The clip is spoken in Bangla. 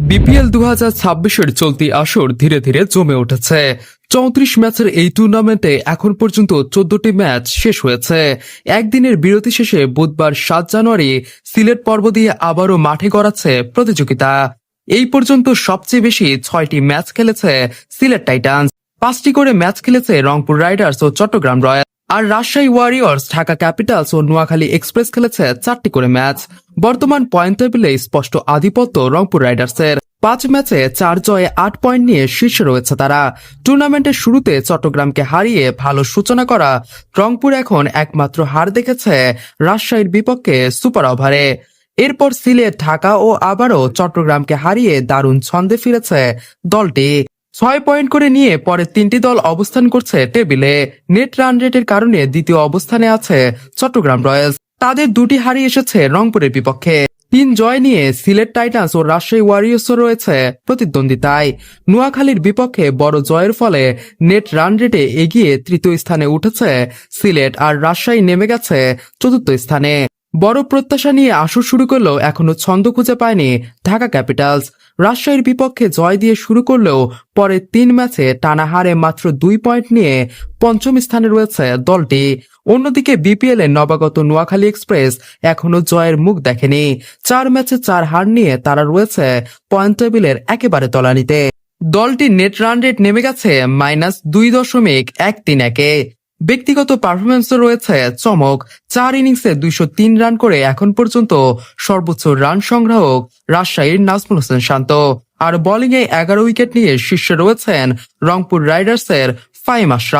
বিপিএল 2026-এর চলতি আসর ধীরে ধীরে জমে উঠেছে। 34 ম্যাচের এই টুর্নামেন্টে এখন পর্যন্ত 14টি ম্যাচ শেষ হয়েছে। একদিনের বিরতি শেষে বুধবার 7 জানুয়ারি সিলেট পর্ব দিয়ে আবারও মাঠে গড়াচ্ছে প্রতিযোগিতা। এই পর্যন্ত সবচেয়ে বেশি 6টি ম্যাচ খেলেছে সিলেট টাইটান্স, 5টি করে ম্যাচ খেলেছে রংপুর রাইডার্স ও চট্টগ্রাম রয়্যাল, আর রাজশাহী ওয়ারিয়র্স, ঢাকা ক্যাপিটালস ও নোয়াখালী এক্সপ্রেস খেলেছে 4টি করে ম্যাচ। বর্তমান পয়েন্ট টেবিলে স্পষ্ট আধিপত্য রংপুর রাইডার্সের। 5 ম্যাচে 4 জয়ে 8 পয়েন্ট নিয়ে শীর্ষে রয়েছে তারা। টুর্নামেন্টের শুরুতে চট্টগ্রামকে হারিয়ে ভালো সূচনা করা রংপুর এখন একমাত্র হার দেখেছে রাজশাহীর বিপক্ষে সুপার ওভারে। এরপর সিলেট, ঢাকা ও আবারও চট্টগ্রামকে হারিয়ে দারুণ ছন্দে ফিরেছে দলটি। 6 পয়েন্ট করে নিয়ে পরে 3টি দল অবস্থান করছে টেবিলে। নেট রান রেটের কারণে দ্বিতীয় অবস্থানে আছে চট্টগ্রাম রয়্যালস, তাদের 2টি হারি এসেছে রংপুরের বিপক্ষে। 3 জয় নিয়ে সিলেট টাইটান্স ও রাজশাহী ওয়ারিয়র্সও রয়েছে প্রতিদ্বন্দ্বিতায়। নোয়াখালীর বিপক্ষে বড় জয়ের ফলে নেট রান রেটে এগিয়ে 3য় স্থানে উঠেছে সিলেট, আর রাজশাহী নেমে গেছে 4র্থ স্থানে। বড় প্রত্যাশা নিয়ে আসর শুরু করলেও এখনো ছন্দ খুঁজে পায়নি ঢাকা ক্যাপিটালস। রাজশাহীর বিপক্ষে জয় দিয়ে শুরু করলেও পরে 3 ম্যাচে টানা হারে মাত্র 2 পয়েন্ট নিয়ে 5ম স্থানে রয়েছে দলটি। অন্যদিকে বিপিএল এর নবাগত নোয়াখালী এক্সপ্রেস এখনো জয়ের মুখ দেখেনি। 4 ম্যাচে 4 হার নিয়ে তারা রয়েছে পয়েন্ট টেবিলের একেবারে তলানিতে। দলটির নেট রান রেট নেমে গেছে -2.131-এ। ব্যক্তিগত পারফরমেন্সও রয়েছে চমক। 4 ইনিংসে 203 রান করে এখন পর্যন্ত সর্বোচ্চ রান সংগ্রাহক রাজশাহীর নাজমুল হোসেন শান্ত, আর বোলিংয়ে 11 উইকেট নিয়ে শীর্ষে রয়েছেন রংপুর রাইডার্সের ফাহিম আশরাফ।